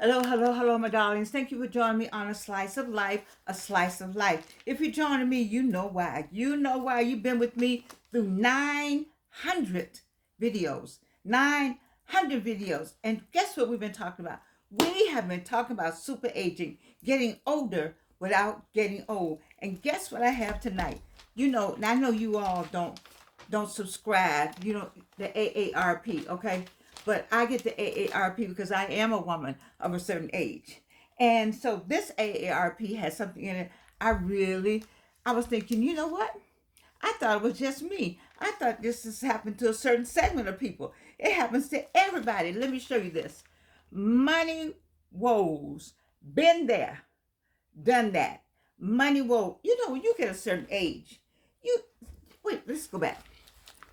Hello, hello, hello, my darlings. Thank you for joining me on A Slice of Life, A Slice of Life. If you're joining me, you know why. You know why. You've been with me through 900 videos. 900 videos. And guess what we've been talking about? We have been talking about super aging, getting older without getting old. And guess what I have tonight? And I know you all don't subscribe, the AARP, okay? But I get the AARP because I am a woman of a certain age. And so this AARP has something in it. I was thinking, you know what? I thought it was just me. I thought this has happened to a certain segment of people. It happens to everybody. Let me show you this. Money woes. Been there, done that. Money woes. When you get a certain age, you wait, let's go back.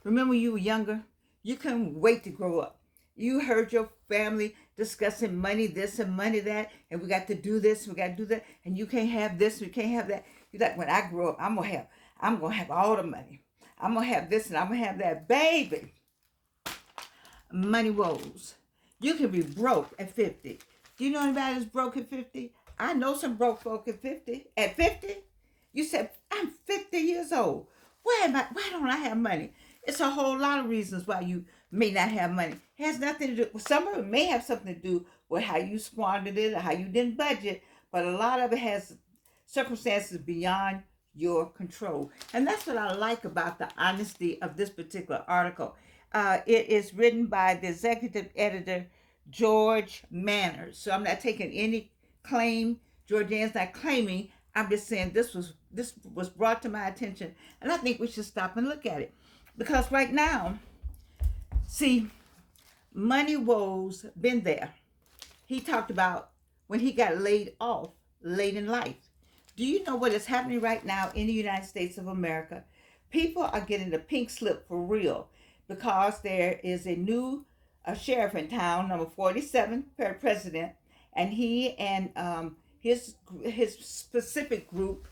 Remember when you were younger? You couldn't wait to grow up. You heard your family discussing money this and money that, and we got to do this, we got to do that, and you can't have this, we can't have that. You're like, when I grow up, I'm gonna have all the money. I'm gonna have this and I'm gonna have that, baby. Money woes. You can be broke at 50. Do you know anybody that's broke at 50? I know some broke folk at 50. At 50, you said, I'm 50 years old. Why don't I have money? It's a whole lot of reasons why you may not have money. It has nothing to do, some of it may have something to do with how you squandered it or how you didn't budget, but a lot of it has circumstances beyond your control. And that's what I like about the honesty of this particular article. It is written by the executive editor, George Manners. So I'm not taking any claim. Georgianne's not claiming. I'm just saying this was brought to my attention, and I think we should stop and look at it. Because right now, see, money woes been there. He talked about when he got laid off late in life. Do you know what is happening right now in the United States of America? People are getting the pink slip for real because there is a new sheriff in town, number 47 president, and he and his specific group.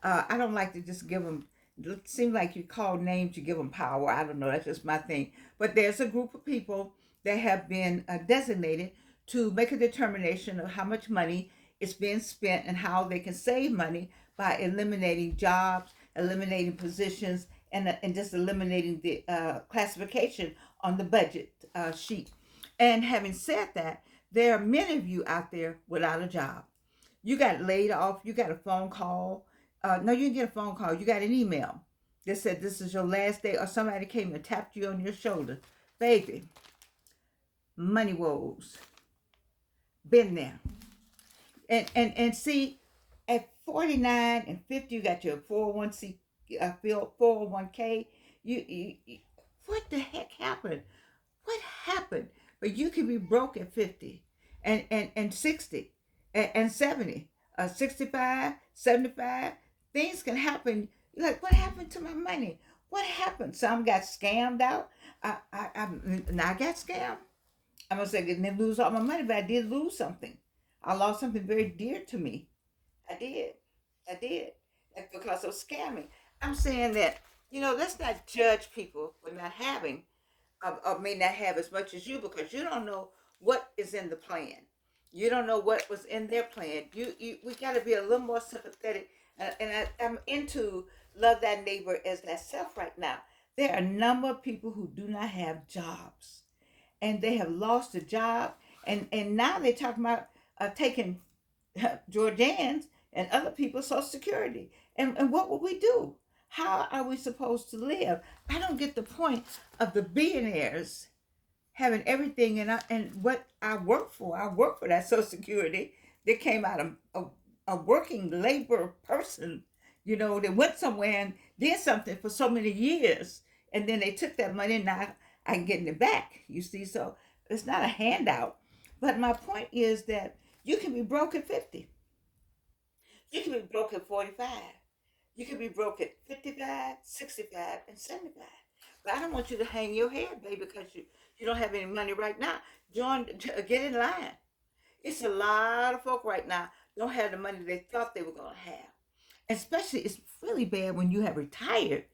I don't like to just give them. It seems like you call names, you give them power. I don't know. That's just my thing. But there's a group of people that have been designated to make a determination of how much money is being spent and how they can save money by eliminating jobs, eliminating positions, and just eliminating the classification on the budget sheet. And having said that, there are many of you out there without a job. You got laid off, you got a phone call. No, you didn't get a phone call, you got an email that said this is your last day, or somebody came and tapped you on your shoulder. Baby, money woes. Been there. And see, at 49 and 50, you got your 401c, 401k. What the heck happened? What happened? But you can be broke at 50 and 60 and 70, 65, 75. Things can happen. You're like, what happened to my money? What happened? Some got scammed out. Now I got scammed. I'm gonna say I didn't lose all my money, but I did lose something. I lost something very dear to me. I did. I did. That's because of scamming. I'm saying that, let's not judge people for not having or may not have as much as you, because you don't know what is in the plan. You don't know what was in their plan. We got to be a little more sympathetic. I'm into love that neighbor as thyself right now. There are a number of people who do not have jobs, and they have lost a job, and now they're talking about taking Jordans and other people's Social Security. And what will we do? How are we supposed to live? I don't get the point of the billionaires having everything, and what I work for. I work for that Social Security that came out of a working labor person. They went somewhere and did something for so many years, and then they took that money, and now I'm getting it back. You see, so it's not a handout. But my point is that you can be broke at 50. You can be broke at 45. You can be broke at 55, 65, and 75. But I don't want you to hang your head, baby, because you don't have any money right now. Get in line. It's a lot of folk right now don't have the money they thought they were going to have. Especially, it's really bad when you have retired.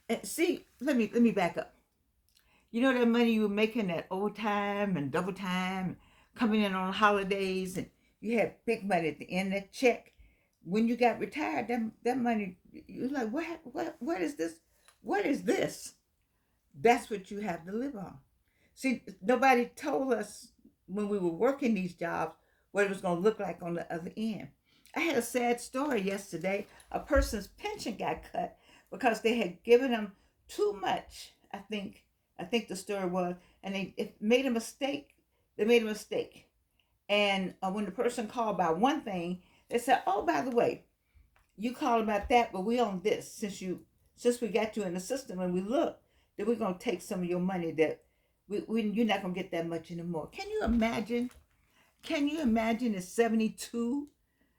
And see, let me back up. You know that money you were making at overtime and double time, coming in on holidays, and you had big money at the end of that check. When you got retired, that money, you're like, what is this? What is this? That's what you have to live on. See, nobody told us when we were working these jobs what it was going to look like on the other end. I had a sad story yesterday. A person's pension got cut because they had given them too much. I think the story was, and they it made a mistake. They made a mistake, and when the person called about one thing, they said, "Oh, by the way, you called about that, but we on this since we got you in the system and we look that we're gonna take some of your money that we you're not gonna get that much anymore." Can you imagine? Can you imagine at 72,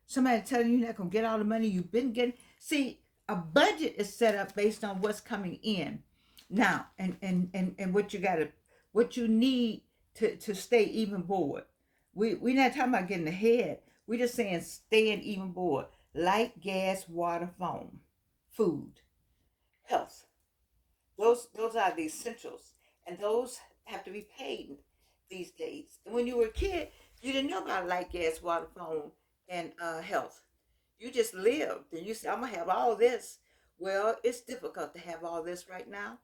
somebody telling you you're not gonna get all the money you've been getting? See, a budget is set up based on what's coming in now, and what you need to stay even board. We're not talking about getting ahead. We're just saying staying even board. Light, gas, water, phone, food, health. Those are the essentials, and those have to be paid these days. And when you were a kid, you didn't know about light, gas, water, phone, and health. You just lived, and you said, "I'm gonna have all this." Well, it's difficult to have all this right now,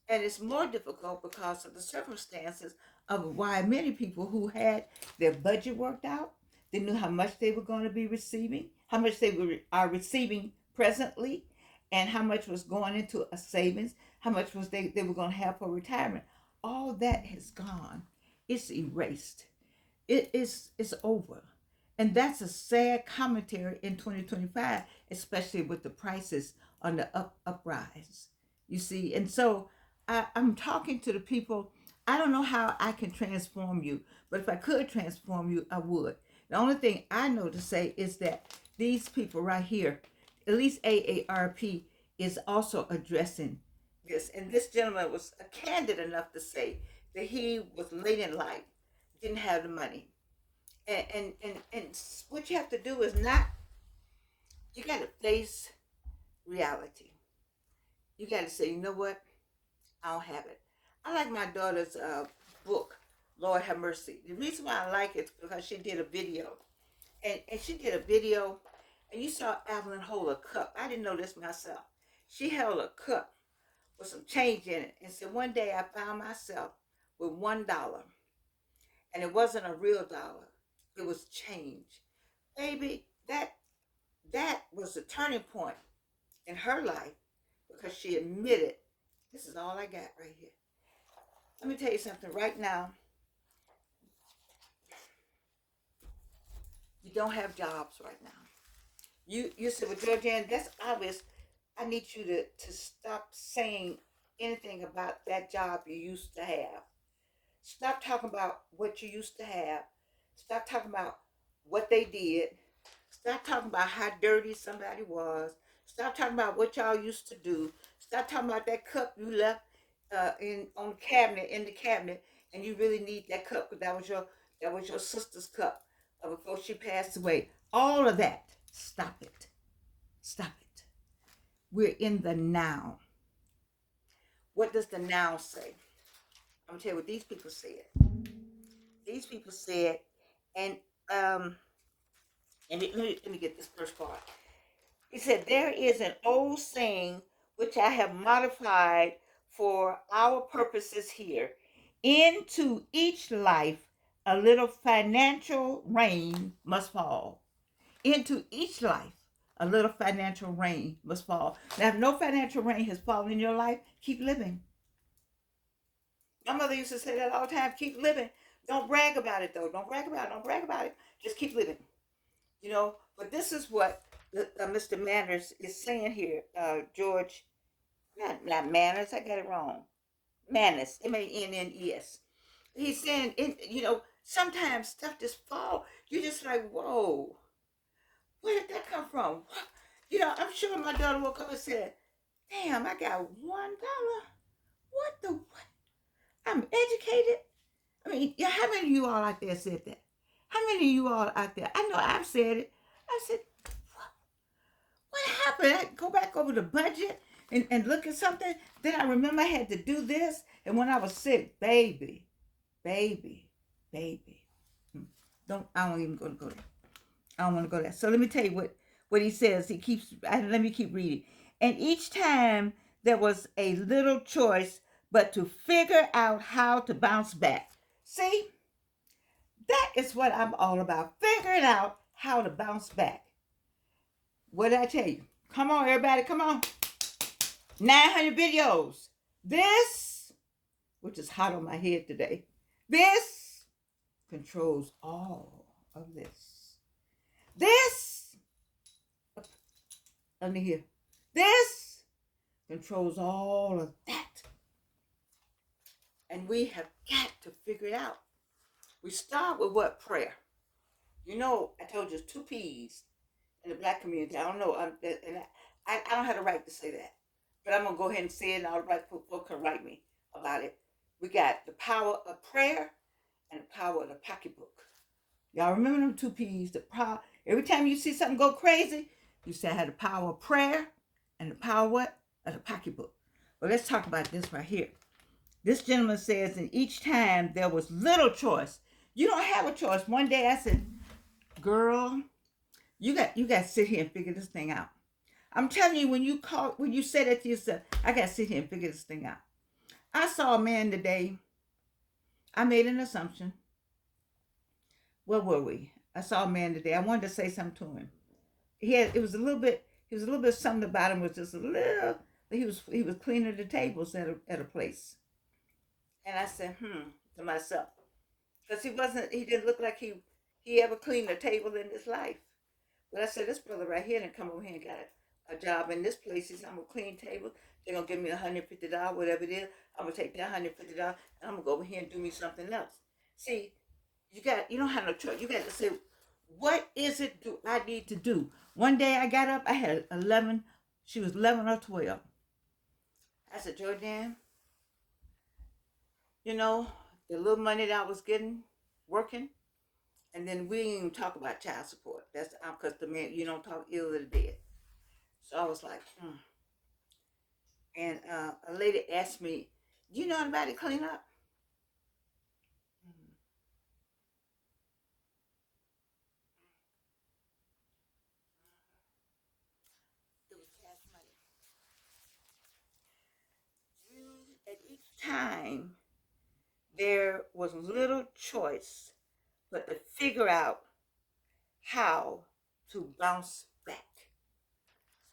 and it's more difficult because of the circumstances of why many people who had their budget worked out, they knew how much they were going to be receiving, how much are receiving presently, and how much was going into a savings, how much was they were going to have for retirement. All that has gone. It's erased. It's over. And that's a sad commentary in 2025, especially with the prices on the uprise. You see, and so I'm talking to the people. I don't know how I can transform you, but if I could transform you, I would. The only thing I know to say is that these people right here, at least AARP, is also addressing this. And this gentleman was candid enough to say that he was late in life, didn't have the money. And what you have to do is not, you got to face reality. You got to say, you know what? I don't have it. I like my daughter's book, Lord Have Mercy. The reason why I like it is because she did a video. And she did a video, and you saw Evelyn hold a cup. I didn't know this myself. She held a cup with some change in it and said, "One day I found myself with $1, and it wasn't a real dollar. It was change." Baby, that was the turning point in her life because she admitted, this is all I got right here. Let me tell you something right now. You don't have jobs right now. You said, "Well, Georgianne, that's obvious. I need you to stop saying anything about that job you used to have. Stop talking about what you used to have. Stop talking about what they did. Stop talking about how dirty somebody was. Stop talking about what y'all used to do. Stop talking about that cup you left in the cabinet, and you really need that cup because that was your sister's cup before she passed away. All of that. Stop it. Stop it. We're in the now. What does the now say? I'm gonna tell you what these people said. These people said, and let me get this first part. He said, "There is an old saying which I have modified for our purposes here. Into each life, a little financial rain must fall. Into each life, a little financial rain must fall." Now, if no financial rain has fallen in your life, keep living. My mother used to say that all the time, keep living. Don't brag about it, though. Don't brag about it. Don't brag about it. Just keep living. But this is what Mr. Manners is saying here. George, not Manners, I got it wrong. Manners, Mannes. He's saying, sometimes stuff just fall. You're just like, whoa, where did that come from? I'm sure my daughter woke up and said, "Damn, I got $1. What the what? I'm educated." I mean, yeah, how many of you all out there said that? How many of you all out there? I know I've said it. I said, what happened? I go back over the budget and look at something. Then I remember I had to do this. And when I was sick, baby, baby, baby. I don't even go there. I don't want to go there. So let me tell you what he says. Let me keep reading. And each time there was a little choice, but to figure out how to bounce back. See, that is what I'm all about. Figuring out how to bounce back. What did I tell you? Come on, everybody, come on. 900 videos. This, which is hot on my head today, this controls all of this. This, under here, this controls all of that. And we have got to figure it out. We start with what? Prayer. You know, I told you 2 P's in the black community. I don't know. I don't have the right to say that. But I'm going to go ahead and say it, and all the right people can write me about it. We got the power of prayer and the power of the pocketbook. Y'all remember them 2 P's? The power. Every time you see something go crazy, you say I had the power of prayer and the power what? Of the pocketbook. Well, let's talk about this right here. This gentleman says, and each time there was little choice. You don't have a choice. One day I said, girl, you got to sit here and figure this thing out. I'm telling you, when you say that to yourself, I got to sit here and figure this thing out. I saw a man today. I made an assumption. Where were we? I saw a man today. I wanted to say something to him. It was a little bit something about him was just a little. He was cleaning the tables at a place. And I said, to myself. Because he didn't look like he ever cleaned a table in his life. But I said, this brother right here didn't come over here and got a job in this place. He said, I'm going to clean tables. They're going to give me $150, whatever it is. I'm going to take that $150 and I'm going to go over here and do me something else. See, you don't have no choice. You got to say, what is it do I need to do? One day I got up, I had 11. She was 11 or 12. I said, Jordan, you know, the little money that I was getting, working, and then we didn't even talk about child support. That's because the man, you don't talk ill of the dead. So I was like, And a lady asked me, do you know anybody to clean up? It was cash money. At each time, there was little choice but to figure out how to bounce back.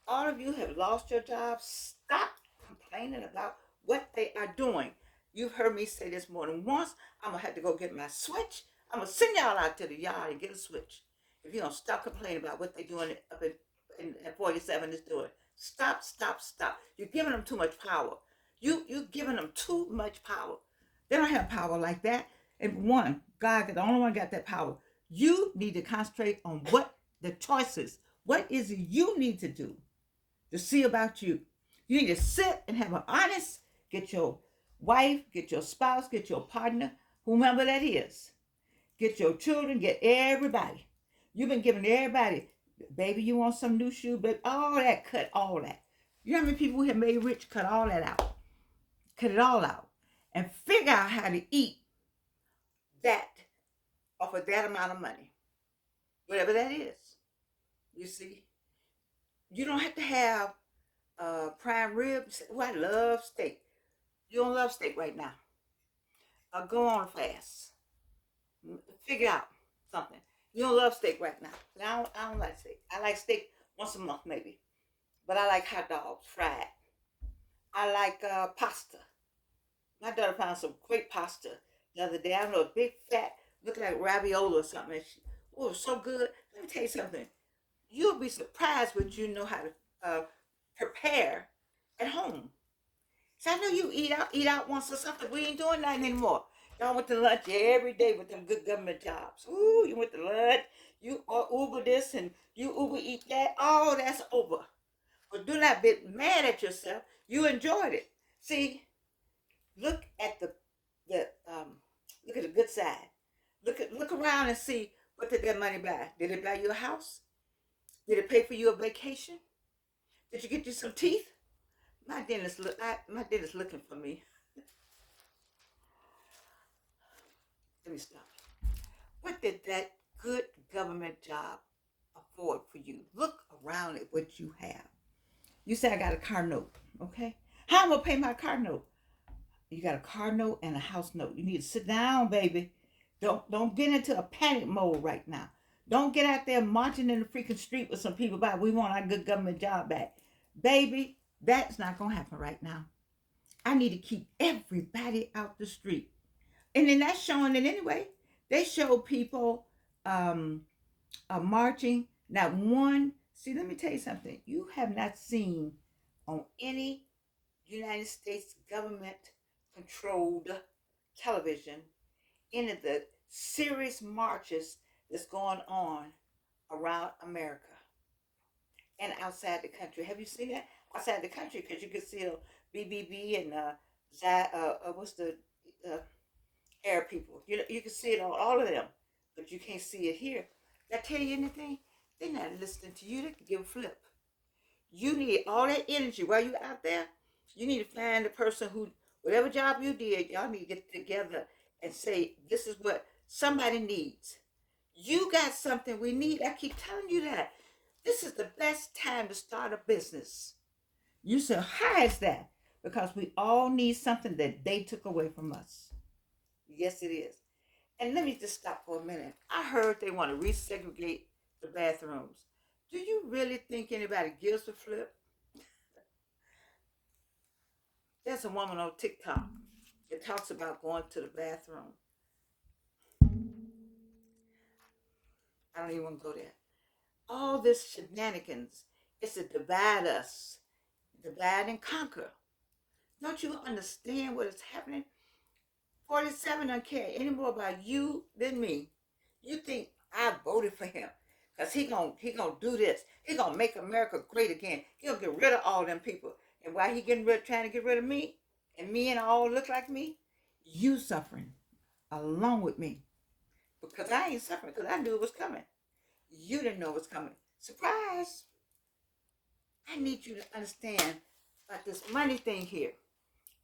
All of you have lost your jobs. Stop complaining about what they are doing. You've heard me say this more than once. I'm going to have to go get my switch. I'm going to send y'all out to the yard and get a switch. If you don't stop complaining about what they're doing up in 47 is doing. Stop. You're giving them too much power. You're giving them too much power. They don't have power like that. And one, God, the only one got that power. You need to concentrate on what the choices. What is it you need to do to see about you? You need to sit and have an honest, get your wife, get your spouse, get your partner, whomever that is. Get your children, get everybody. You've been giving everybody, baby, you want some new shoe, baby, all that, cut all that. You know how many people who have made rich, cut all that out. Cut it all out. And figure out how to eat that off of that amount of money. Whatever that is. You see? You don't have to have prime ribs. Oh, I love steak. You don't love steak right now. Go on a fast. Figure out something. You don't love steak right now. I don't like steak. I like steak once a month maybe. But I like hot dogs, fried. I like pasta. My daughter found some great pasta the other day. I don't know, a big fat, looking like ravioli or something. Oh, it was so good. Let me tell you something. You'll be surprised what you know how to prepare at home. So I know you eat out once or something. We ain't doing that anymore. Y'all went to lunch every day with them good government jobs. Ooh, you went to lunch. You Uber this and you Uber eat that. Oh, that's over. But do not be mad at yourself. You enjoyed it. See, look at the look at the good side. Look around and see, what did that money buy? Did it buy you a house? Did it pay for you a vacation? Did you get you some teeth? My dentist looking for me. Let me stop. What did that job afford for you? Look around at what you have. You say, I got a car note, okay? How am I going to pay my car note? You got a car note and a house note. You need to sit down, baby. Don't get into a panic mode right now. Don't get out there marching in the freaking street with some people about we want our good government job back. Baby, that's not going to happen right now. I need to keep everybody out the street. And then that's showing it anyway. They show people marching. Not one. See, let me tell you something. You have not seen on any United States government controlled television any of the serious marches that's going on around America and outside the country. Have you seen that outside the country? Because you can see BBB and what's the air people. You can see it on all of them, but you can't see it here. Did I tell you anything? They're not listening to you. They can give a flip. You need all that energy while you're out there. You need to find the person who, whatever job you did, y'all need to get together and say, this is what somebody needs. You got something we need. I keep telling you that. This is the best time to start a business. You say, how is that? Because we all need something that they took away from us. Yes, it is. And let me just stop for a minute. I heard they want to resegregate the bathrooms. Do you really think anybody gives a flip? There's a woman on TikTok that talks about going to the bathroom. I don't even want to go there. All this shenanigans is to divide us, divide and conquer. Don't you understand what is happening? 47 don't care any more about you than me. You think I voted for him because he gonna do this. He gonna make America great again. He'll get rid of all them people. And while he trying to get rid of me, and me and all look like me, you suffering along with me. Because I ain't suffering because I knew it was coming. You didn't know it was coming. Surprise! I need you to understand about this money thing here.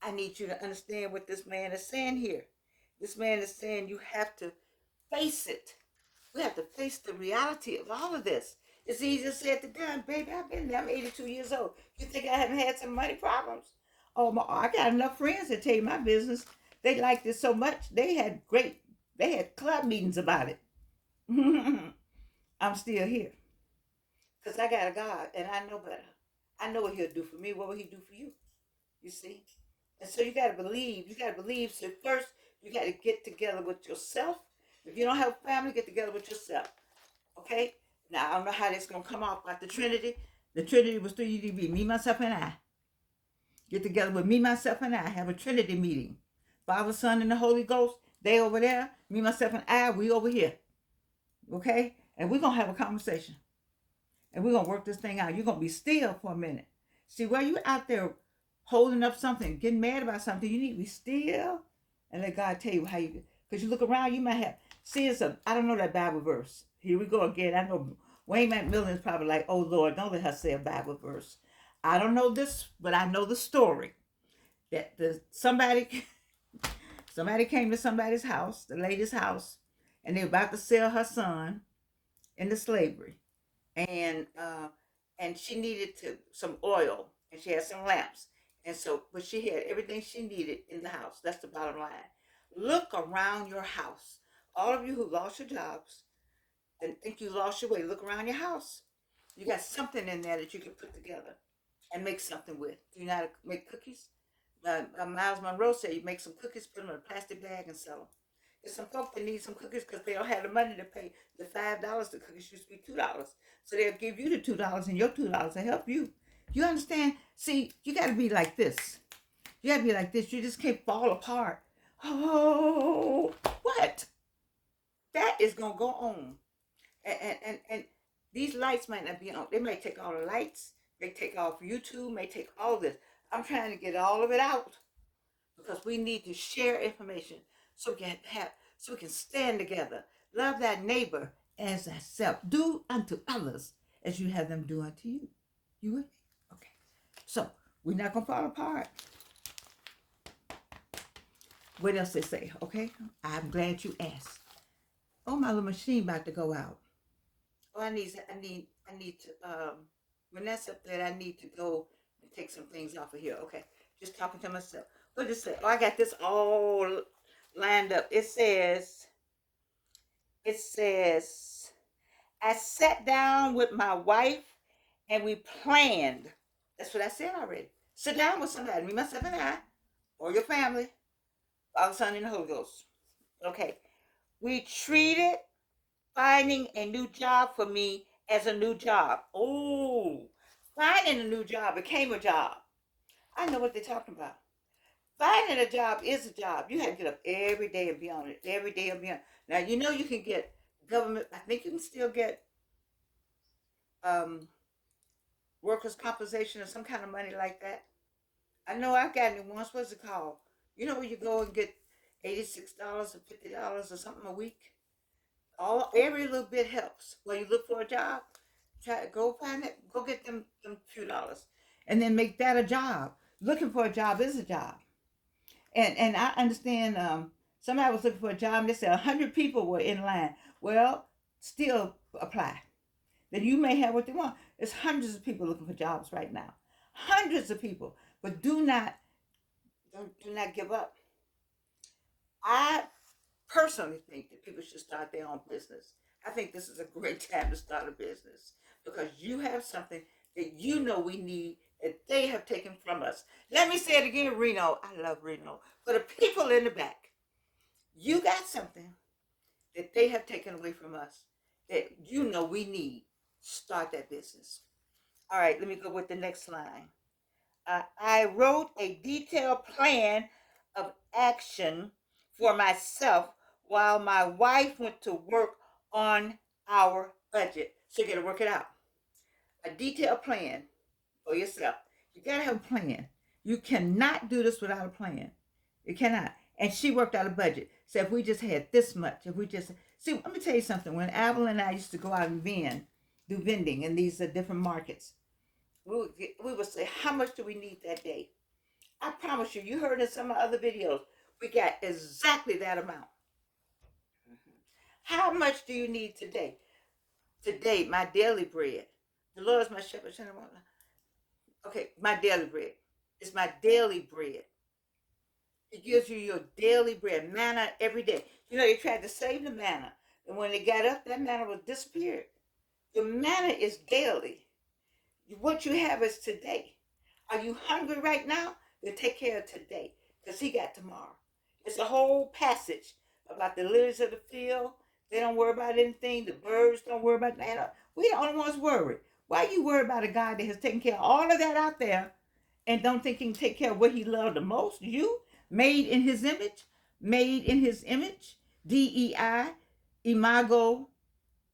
I need you to understand what this man is saying here. This man is saying you have to face it. We have to face the reality of all of this. It's easier said than done, baby. I've been there. I'm 82 years old. You think I haven't had some money problems? Oh, I got enough friends that tell you my business. They liked it so much. They had club meetings about it. I'm still here. Because I got a God and I know better. I know what he'll do for me. What will he do for you? You see? And so you got to believe. You got to believe. So first, you got to get together with yourself. If you don't have a family, get together with yourself. Okay? Now, I don't know how this is going to come off about the Trinity. The Trinity was 3 me, myself, and I. Get together with me, myself, and I. Have a Trinity meeting. Father, Son, and the Holy Ghost. They over there. Me, myself, and I. We over here. Okay? And we're going to have a conversation. And we're going to work this thing out. You're going to be still for a minute. See, while you're out there holding up something, getting mad about something, you need to be still and let God tell you how you, because you look around, you might have, see, I don't know that Bible verse. Here we go again. I know Wayne McMillan is probably like, oh Lord, don't let her say a Bible verse. I don't know this, but I know the story that somebody came to somebody's house, the lady's house, and they were about to sell her son into slavery. And she needed some oil, and she had some lamps. And so, but she had everything she needed in the house. That's the bottom line. Look around your house. All of you who lost your jobs and think you lost your way, look around your house. You got something in there that you can put together and make something with. Do you know how to make cookies? Miles Monroe said you make some cookies, put them in a plastic bag and sell them. There's some folks that need some cookies because they don't have the money to pay the $5. The cookies used to be $2. So they'll give you the $2 and your $2 to help you. You understand? See, you got to be like this. You got to be like this. You just can't fall apart. Oh, what? That is going to go on. And these lights might not be on. They may take all the lights. They take off YouTube. May take all this. I'm trying to get all of it out because we need to share information so we can stand together. Love thy neighbor as thyself. Do unto others as you have them do unto you. You with me? Okay. So we're not gonna fall apart. What else they say? Okay. I'm glad you asked. Oh, my little machine about to go out. Oh, I need to, when that's up there, I need to go and take some things off of here. Okay. Just talking to myself. What does it say? Oh, I got this all lined up. It says, I sat down with my wife and we planned. That's what I said already. Sit down with somebody, me, myself, and I, or your family, Father, Son, and the Holy Ghost. Okay. We treated finding a new job for me as a new job. Oh, finding a new job became a job. I know what they're talking about. Finding a job is a job. You have to get up every day and be on it. Every day and be on it. Now, you know you can get government, I think you can still get um, workers' compensation or some kind of money like that. I know I've gotten it once. What's it called? You know where you go and get $86 or $50 or something a week? Every little bit helps. When you look for a job, try go find it, go get them few dollars, and then make that a job. Looking for a job is a job, and I understand. Somebody was looking for a job. And they said 100 people were in line. Well, still apply. Then you may have what they want. There's hundreds of people looking for jobs right now, hundreds of people. But do not give up. I personally think that people should start their own business. I think this is a great time to start a business because you have something that you know we need that they have taken from us. Let me say it again, Reno. I love Reno. For the people in the back, you got something that they have taken away from us that you know we need. Start that business. All right, let me go with the next line. I wrote a detailed plan of action for myself while my wife went to work on our budget. So you got to work it out. A detailed plan for yourself. You got to have a plan. You cannot do this without a plan. You cannot. And she worked out a budget. So if we just had this much, if we just see, let me tell you something. When Avril and I used to go out and do vending in these different markets, we would say, how much do we need that day? I promise you, you heard in some of the other videos, we got exactly that amount. How much do you need today? Today, my daily bread. The Lord is my shepherd. Okay, my daily bread. It's my daily bread. It gives you your daily bread, manna every day. You know, they tried to save the manna. And when they got up, that manna was disappeared. The manna is daily. What you have is today. Are you hungry right now? Then take care of today, because he got tomorrow. It's a whole passage about the lilies of the field. They don't worry about anything. The birds don't worry about that. We the only ones worried. Why you worry about a God that has taken care of all of that out there and don't think he can take care of what he loved the most? You, made in his image, made in his image, DEI, imago,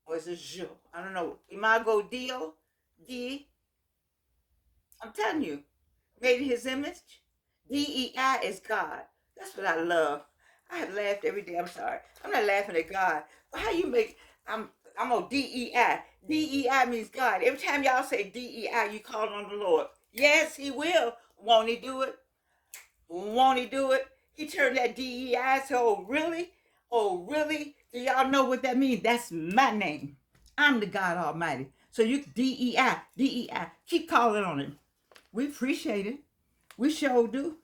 or is it je? I don't know. Imago Dio, D. I'm telling you, made in his image. DEI is God. That's what I love. I have laughed every day. I'm sorry. I'm not laughing at God. But how you make I'm on DEI. DEI means God. Every time y'all say DEI, you call on the Lord. Yes, he will. Won't he do it? Won't he do it? He turned that DEI. So, oh, really? Oh, really? Do y'all know what that means? That's my name. I'm the God Almighty. So you DEI, DEI. Keep calling on him. We appreciate it. We sure do.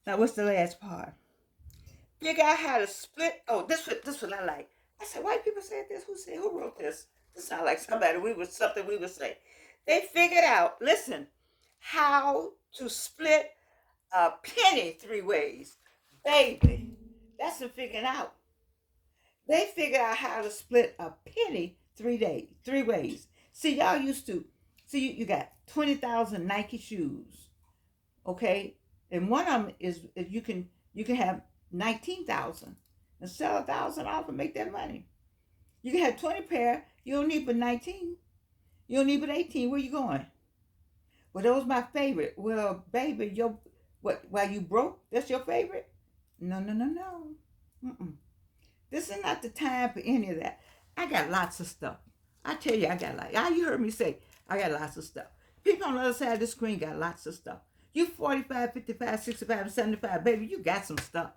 Now, what's the last part? Figure out how to split. Oh, this what I like. I said, white people said this. Who wrote this? This sounds like something we would say. They figured out, listen, how to split a penny 3 ways. Baby, that's them figuring out. They figured out how to split a penny 3 ways. See, y'all used to, see, you got 20,000 Nike shoes, okay? And one of them is you can have 19,000 and sell 1,000 off and make that money. You can have 20 pair. You don't need but 19. You don't need but 18. Where you going? Well, those my favorite. Well, baby, what? While you broke, that's your favorite? No, no, no, no. Mm-mm. This is not the time for any of that. I got lots of stuff. I tell you, I got like, you heard me say, I got lots of stuff. People on the other side of the screen got lots of stuff. You 45, 55, 65, and 75, baby, you got some stuff.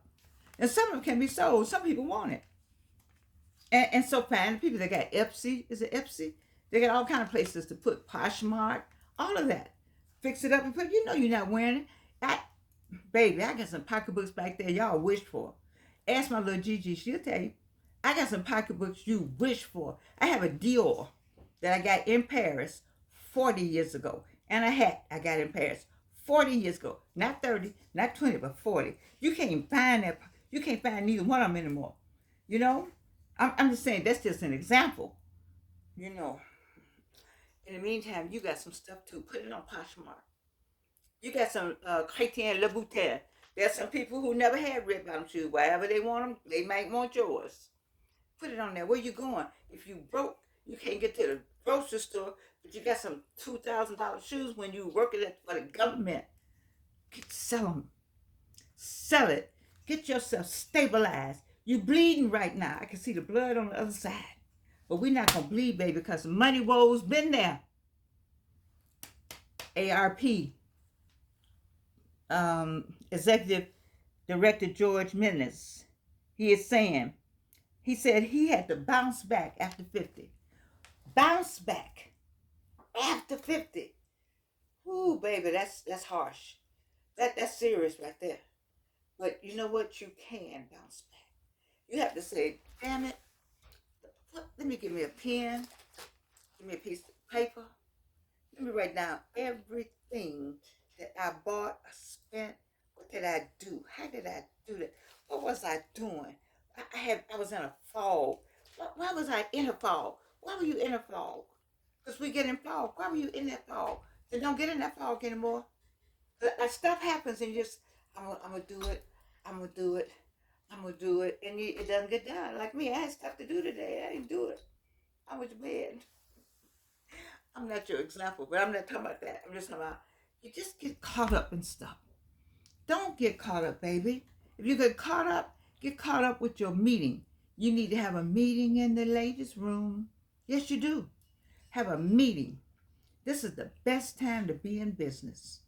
And some of them can be sold. Some people want it. And so fine, people that got Ipsy, is it Ipsy? They got all kind of places to put Poshmark, all of that. Fix it up and put, you're not wearing it. I, baby, I got some pocketbooks back there y'all wish for. Ask my little Gigi, she'll tell you. I got some pocketbooks you wish for. I have a Dior that I got in Paris 40 years ago. And a hat I got in Paris 40 years ago. Not 30, not 20, but 40. You can't find that. You can't find neither one of them anymore. You know? I'm just saying that's just an example. You know. In the meantime, you got some stuff too. Put it on Poshmark. You got some Chrétien Louboutin. There's some people who never had red bottom shoes. Wherever they want them, they might want yours. Put it on there. Where you going? If you broke, you can't get to the grocery store, but you got some $2,000 shoes when you working for the government. Sell them. Sell it. Get yourself stabilized. You bleeding right now. I can see the blood on the other side. But we're not going to bleed, baby, because money woes been there. AARP, Executive Director George Minnis, he said he had to bounce back after 50. Bounce back after 50. Ooh, baby, that's harsh. That's serious right there. But you know what? You can bounce back. You have to say, damn it, let me give me a pen, give me a piece of paper. Let me write down everything that I bought, I spent. What did I do? How did I do that? What was I doing? I was in a fog. Why was I in a fog? Why were you in a fog? Because we get in fog. Why were you in that fog? Then don't get in that fog anymore. Stuff happens and you just, I'm gonna do it. I'm gonna do it. I'm gonna do it, and it doesn't get done. Like me, I had stuff to do today. I didn't do it. I went to bed. I'm not your example, but I'm not talking about that. I'm just talking about you just get caught up in stuff. Don't get caught up, baby. If you get caught up with your meeting. You need to have a meeting in the ladies' room. Yes, you do. Have a meeting. This is the best time to be in business.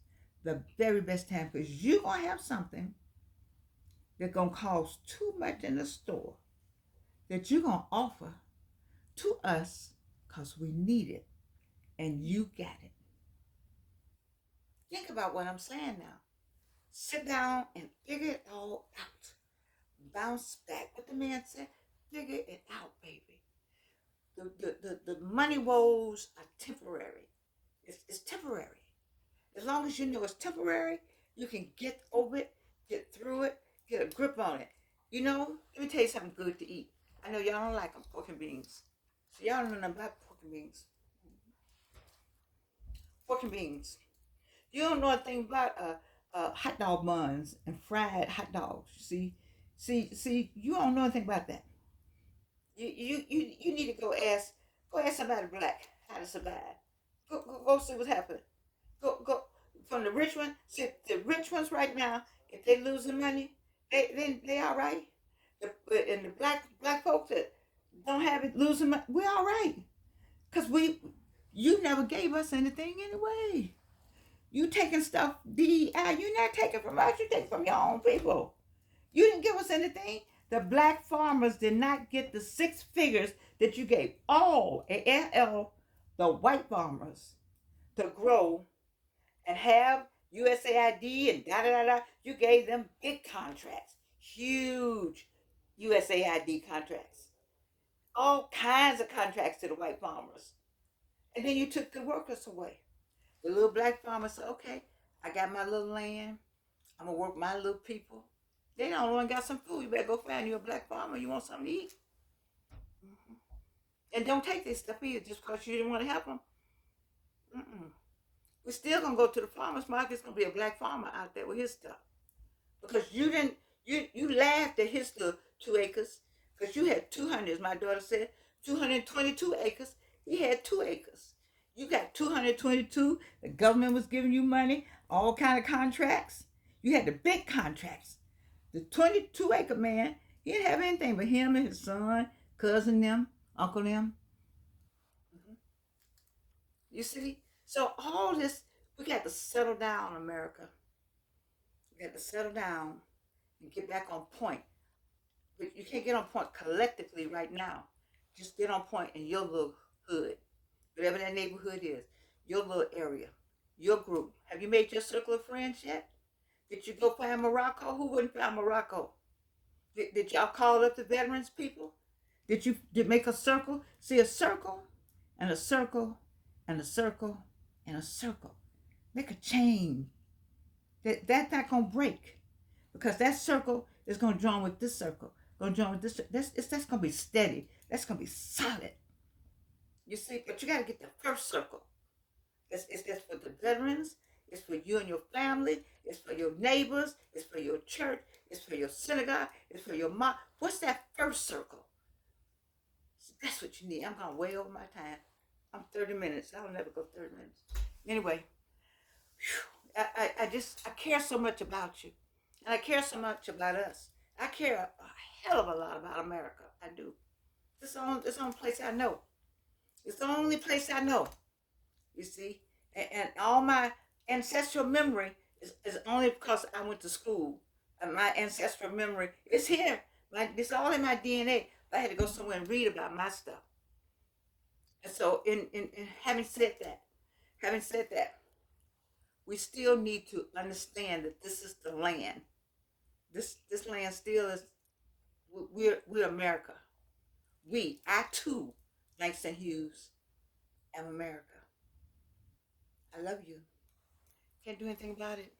The very best time, because you're going to have something that's going to cost too much in the store that you're going to offer to us because we need it and you got it. Think about what I'm saying now. Sit down and figure it all out. Bounce back. What the man said, figure it out, baby. The money woes are temporary. It's temporary. As long as you know it's temporary, you can get over it, get through it, get a grip on it. Let me tell you something good to eat. I know y'all don't like them, pork and beans. So y'all don't know nothing about pork and beans. Pork and beans. You don't know a thing about hot dog buns and fried hot dogs. See, you don't know anything about that. You need to go ask somebody black how to survive. Go see what's happening. Go from the rich one. See the rich ones right now. If they losing money, they all right. And the black folks that don't have it losing money, we all right. Cause you never gave us anything anyway. You taking stuff DEI. You not taking from us. You taking from your own people. You didn't give us anything. The black farmers did not get the 6 figures that you gave all the white farmers to grow and have USAID and da da da da. You gave them big contracts, huge USAID contracts, all kinds of contracts to the white farmers. And then you took the workers away. The little black farmer said, okay, I got my little land. I'm going to work my little people. They don't want got some food. You better go find you a black farmer. You want something to eat. Mm-hmm. And don't take this stuff either just because you didn't want to help them. Mm-mm. We're still going to go to the farmer's market. It's going to be a black farmer out there with his stuff. Because you laughed at his little 2 acres. Because you had 200, as my daughter said, 222 acres. He had 2 acres. You got 222. The government was giving you money, all kind of contracts. You had the big contracts. The 22-acre man, he didn't have anything but him and his son, cousin them, uncle them. Mm-hmm. You see? So all this, we got to settle down, America. We got to settle down and get back on point. But you can't get on point collectively right now. Just get on point in your little hood, whatever that neighborhood is, your little area, your group. Have you made your circle of friends yet? Did you go find Morocco? Who wouldn't find Morocco? Did y'all call up the veterans people? Did make a circle? See, a circle and a circle and a circle and a circle. Make a chain. That's not gonna break because that circle is gonna join with this circle. Gonna join with this. That's gonna be steady. That's gonna be solid. You see, but you gotta get the first circle. It's for the veterans. It's for you and your family. It's for your neighbors. It's for your church. It's for your synagogue. It's for your mom. What's that first circle? That's what you need. I'm going way over my time. I'm 30 minutes. I'll never go 30 minutes. Anyway, I care so much about you. And I care so much about us. I care a hell of a lot about America. I do. This is the only place I know. It's the only place I know. You see? And all my ancestral memory is only because I went to school. And my ancestral memory is here. It's all in my DNA. I had to go somewhere and read about my stuff. And so, in having said that, we still need to understand that this is the land. This land still is. We're America. I too, Langston Hughes, am America. I love you. Can't do anything about it.